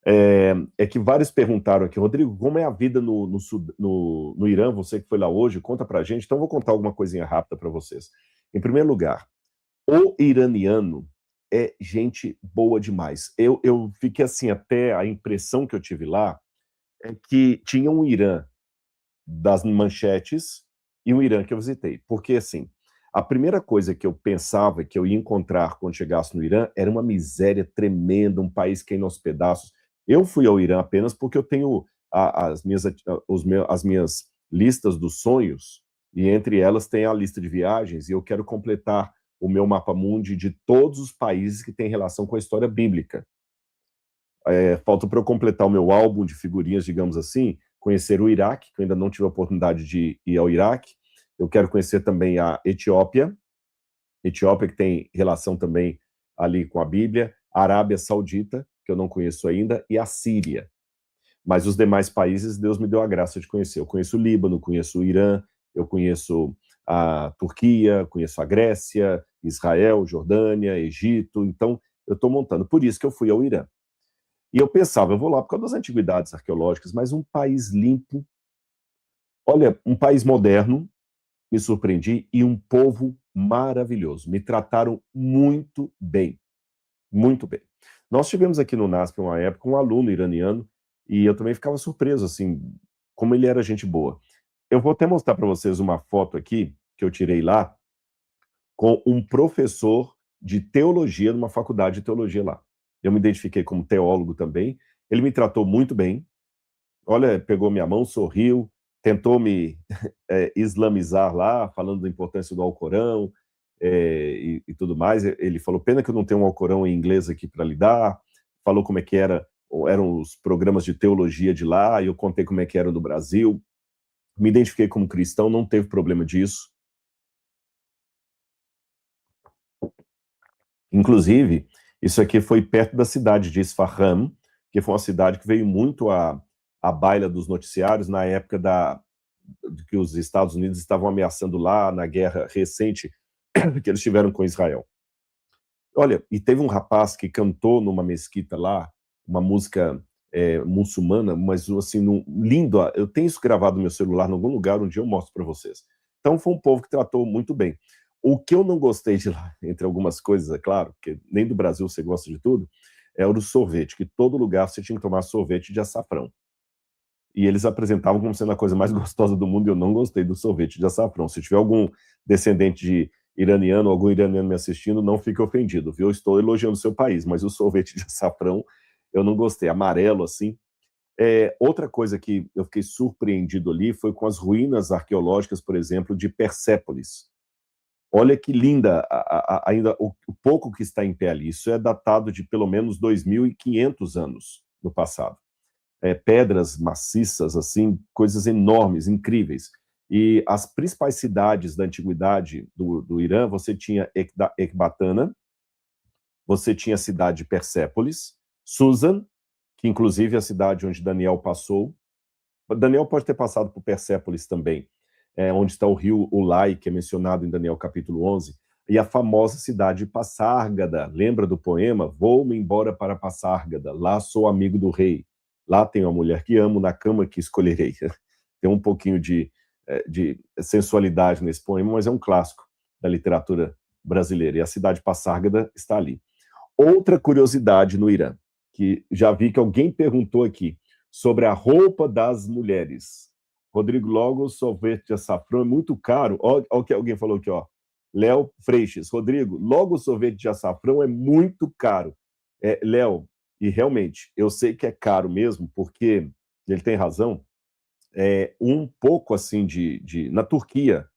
É que vários perguntaram aqui, Rodrigo, como é a vida no Irã? Você que foi lá hoje, conta pra gente. Então, eu vou contar alguma coisinha rápida para vocês. Em primeiro lugar, o iraniano é gente boa demais. Eu fiquei assim, até a impressão que eu tive lá é que tinha um Irã das manchetes e um Irã que eu visitei. Porque, assim, a primeira coisa que eu pensava que eu ia encontrar quando chegasse no Irã era uma miséria tremenda, um país caindo aos pedaços. Eu fui ao Irã apenas porque eu tenho as minhas listas dos sonhos, e entre elas tem a lista de viagens, e eu quero completar o meu mapa mundi de todos os países que têm relação com a história bíblica. Falta para eu completar o meu álbum de figurinhas, digamos assim, conhecer o Iraque, que eu ainda não tive a oportunidade de ir ao Iraque. Eu quero conhecer também a Etiópia, Etiópia que tem relação também ali com a Bíblia, a Arábia Saudita, que eu não conheço ainda, e a Síria. Mas os demais países, Deus me deu a graça de conhecer. Eu conheço o Líbano, conheço o Irã, eu conheço a Turquia, conheço a Grécia, Israel, Jordânia, Egito. Então, eu estou montando. Por isso que eu fui ao Irã. E eu pensava, eu vou lá por causa das antiguidades arqueológicas, mas um país limpo, olha, um país moderno, me surpreendi, e um povo maravilhoso. Me trataram muito bem, muito bem. Nós tivemos aqui no NASP, uma época, um aluno iraniano, e eu também ficava surpreso, assim, como ele era gente boa. Eu vou até mostrar para vocês uma foto aqui, que eu tirei lá, com um professor de teologia, numa faculdade de teologia lá. Eu me identifiquei como teólogo também. Ele me tratou muito bem. Olha, pegou minha mão, sorriu, tentou me islamizar lá, falando da importância do Alcorão e tudo mais. Ele falou, pena que eu não tenho um Alcorão em inglês aqui para lidar. Falou como é que eram os programas de teologia de lá, e eu contei como é que era no Brasil. Me identifiquei como cristão, não teve problema disso. Inclusive, isso aqui foi perto da cidade de Isfahan, que foi uma cidade que veio muito à baila dos noticiários na época que os Estados Unidos estavam ameaçando lá na guerra recente que eles tiveram com Israel. Olha, e teve um rapaz que cantou numa mesquita lá, uma música muçulmana, mas assim, lindo. Eu tenho isso gravado no meu celular em algum lugar, um dia eu mostro para vocês. Então foi um povo que tratou muito bem. O que eu não gostei de lá, entre algumas coisas, é claro, porque nem do Brasil você gosta de tudo, é o do sorvete, que todo lugar você tinha que tomar sorvete de açafrão. E eles apresentavam como sendo a coisa mais gostosa do mundo, e eu não gostei do sorvete de açafrão. Se tiver algum descendente de iraniano, algum iraniano me assistindo, não fique ofendido, viu? Eu estou elogiando o seu país, mas o sorvete de açafrão eu não gostei, amarelo assim. Outra coisa que eu fiquei surpreendido ali foi com as ruínas arqueológicas, por exemplo, de Persépolis. Olha que linda ainda o pouco que está em pé ali. Isso é datado de pelo menos 2.500 anos no passado. Pedras maciças, assim, coisas enormes, incríveis. E as principais cidades da antiguidade do Irã, você tinha Ecbatana, você tinha a cidade de Persépolis, Susan, que inclusive é a cidade onde Daniel passou. Daniel pode ter passado por Persépolis também, onde está o rio Ulai, que é mencionado em Daniel capítulo 11, e a famosa cidade de Passárgada. Lembra do poema? Vou-me embora para Passárgada, lá sou amigo do rei. Lá tenho a mulher que amo, na cama que escolherei. Tem um pouquinho de sensualidade nesse poema, mas é um clássico da literatura brasileira. E a cidade de Passárgada está ali. Outra curiosidade no Irã, que já vi que alguém perguntou aqui, sobre a roupa das mulheres. Rodrigo, logo o sorvete de açafrão é muito caro. Olha o que alguém falou aqui, ó. Léo Freixes, Rodrigo, logo o sorvete de açafrão é muito caro. Léo, e realmente, eu sei que é caro mesmo, porque ele tem razão, um pouco assim na Turquia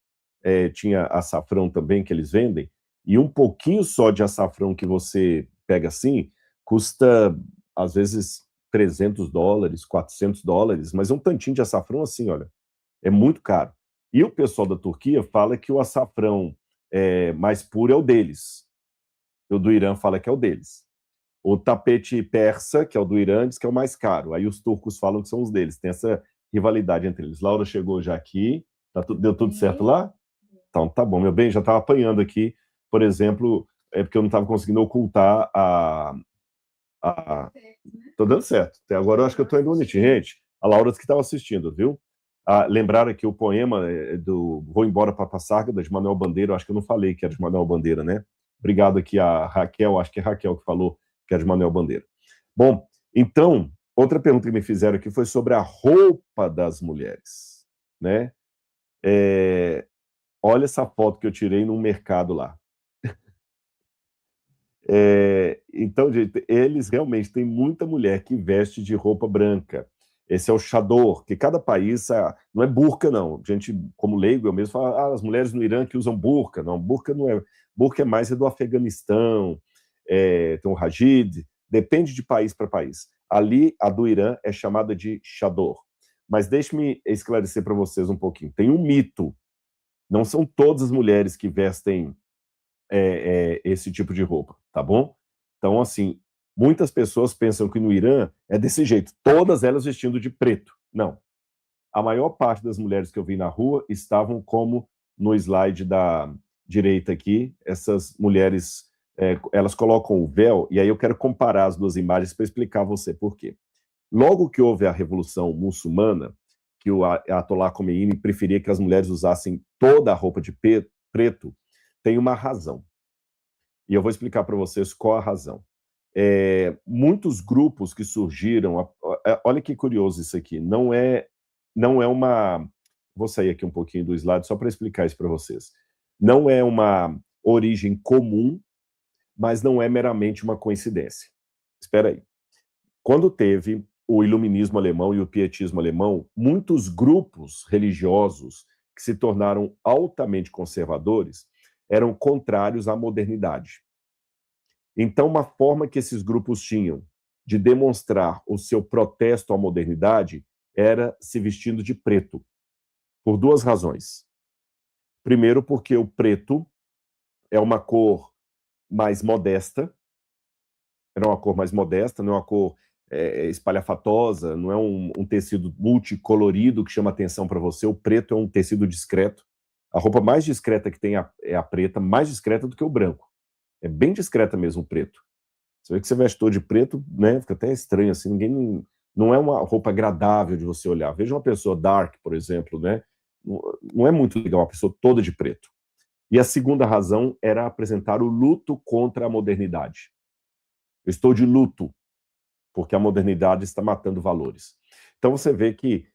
tinha açafrão também que eles vendem, e um pouquinho só de açafrão que você pega assim, custa, às vezes, $300, $400, mas é um tantinho de açafrão assim, olha, é muito caro. E o pessoal da Turquia fala que o açafrão mais puro é o deles. O do Irã fala que é o deles. O tapete persa, que é o do Irã, diz que é o mais caro. Aí os turcos falam que são os deles. Tem essa rivalidade entre eles. Laura chegou já aqui. Deu tudo certo lá? Então, tá bom, meu bem, já estava apanhando aqui, por exemplo, porque eu não estava conseguindo ocultar Ah, tô dando certo. Até agora eu acho que eu tô indo bonitinho. Gente, a Laura que estava assistindo, viu? Ah, lembraram aqui o poema do Vou Embora para Passárgada, de Manuel Bandeira. Eu acho que eu não falei que era de Manuel Bandeira, né? Obrigado aqui a Raquel, acho que é Raquel que falou que era de Manuel Bandeira. Bom, então, outra pergunta que me fizeram aqui foi sobre a roupa das mulheres, né? Olha essa foto que eu tirei num mercado lá. Então, gente, eles realmente têm muita mulher que veste de roupa branca. Esse é o chador, que cada país não é burca, não. Gente, como leigo, eu mesmo falo, as mulheres no Irã que usam burca. Não, burca não é. Burca é mais do Afeganistão, tem o Hajid, depende de país para país. Ali, a do Irã é chamada de chador. Mas deixe-me esclarecer para vocês um pouquinho. Tem um mito. Não são todas as mulheres que vestem esse tipo de roupa, tá bom? Então, assim, muitas pessoas pensam que no Irã é desse jeito, todas elas vestindo de preto. Não. A maior parte das mulheres que eu vi na rua estavam como no slide da direita aqui, essas mulheres, elas colocam o véu, e aí eu quero comparar as duas imagens para explicar a você por quê. Logo que houve a Revolução Muçulmana, que o Ayatollah Khomeini preferia que as mulheres usassem toda a roupa de preto, tem uma razão. E eu vou explicar para vocês qual a razão. Muitos grupos que surgiram, olha que curioso isso aqui, não é uma, vou sair aqui um pouquinho do slide só para explicar isso para vocês. Não é uma origem comum, mas não é meramente uma coincidência. Espera aí. Quando teve o iluminismo alemão e o pietismo alemão, muitos grupos religiosos que se tornaram altamente conservadores eram contrários à modernidade. Então, uma forma que esses grupos tinham de demonstrar o seu protesto à modernidade era se vestindo de preto, por duas razões. Primeiro, porque o preto é uma cor mais modesta, era uma cor mais modesta, não é uma cor espalhafatosa, não é um tecido multicolorido que chama atenção para você. O preto é um tecido discreto. A roupa mais discreta que tem é a preta, mais discreta do que o branco. É bem discreta mesmo o preto. Você vê que você veste todo de preto, né? Fica até estranho, assim, não é uma roupa agradável de você olhar. Veja uma pessoa dark, por exemplo, né? Não é muito legal uma pessoa toda de preto. E a segunda razão era apresentar o luto contra a modernidade. Eu estou de luto, porque a modernidade está matando valores. Então você vê que,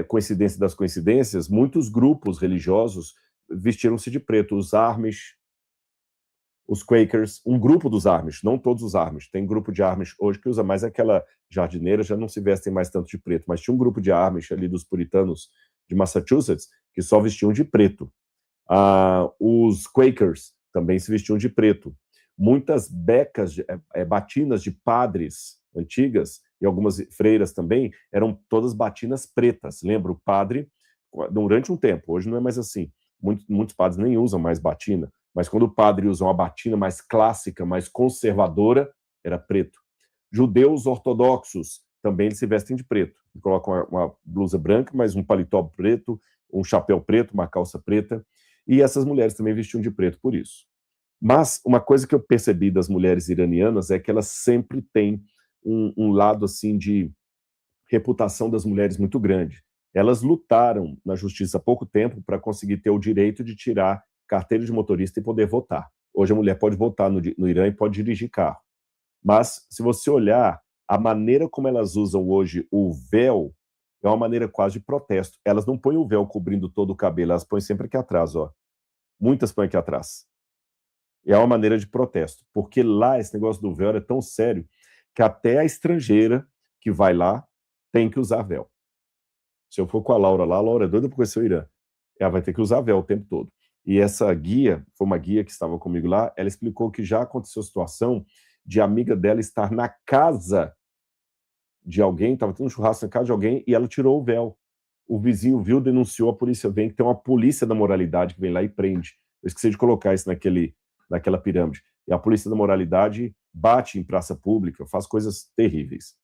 coincidência das coincidências, muitos grupos religiosos vestiram-se de preto. Os Amish, os Quakers, um grupo dos Amish, não todos os Amish. Tem grupo de Amish hoje que usa mais aquela jardineira, já não se vestem mais tanto de preto, mas tinha um grupo de Amish ali dos puritanos de Massachusetts que só vestiam de preto. Os Quakers também se vestiam de preto. Muitas becas, batinas de padres antigas, e algumas freiras também, eram todas batinas pretas. Lembra, o padre, durante um tempo, hoje não é mais assim, muitos padres nem usam mais batina, mas quando o padre usa uma batina mais clássica, mais conservadora, era preto. Judeus ortodoxos também eles se vestem de preto, colocam uma blusa branca, mas um paletó preto, um chapéu preto, uma calça preta, e essas mulheres também vestiam de preto por isso. Mas uma coisa que eu percebi das mulheres iranianas é que elas sempre têm um lado assim de reputação das mulheres muito grande. Elas lutaram na justiça há pouco tempo para conseguir ter o direito de tirar carteira de motorista e poder votar. Hoje a mulher pode votar no Irã e pode dirigir carro. Mas se você olhar a maneira como elas usam hoje o véu, é uma maneira quase de protesto. Elas não põem o véu cobrindo todo o cabelo, elas põem sempre aqui atrás, ó. Muitas põem aqui atrás. É uma maneira de protesto, porque lá esse negócio do véu é tão sério que até a estrangeira que vai lá tem que usar véu. Se eu for com a Laura lá, a Laura é doida para conhecer o Irã. Ela vai ter que usar véu o tempo todo. E essa guia, foi uma guia que estava comigo lá, ela explicou que já aconteceu a situação de amiga dela estar na casa de alguém, estava tendo um churrasco na casa de alguém e ela tirou o véu. O vizinho viu, denunciou, a polícia vem, que tem uma polícia da moralidade que vem lá e prende. Eu esqueci de colocar isso naquela pirâmide. E a polícia da moralidade bate em praça pública, faz coisas terríveis.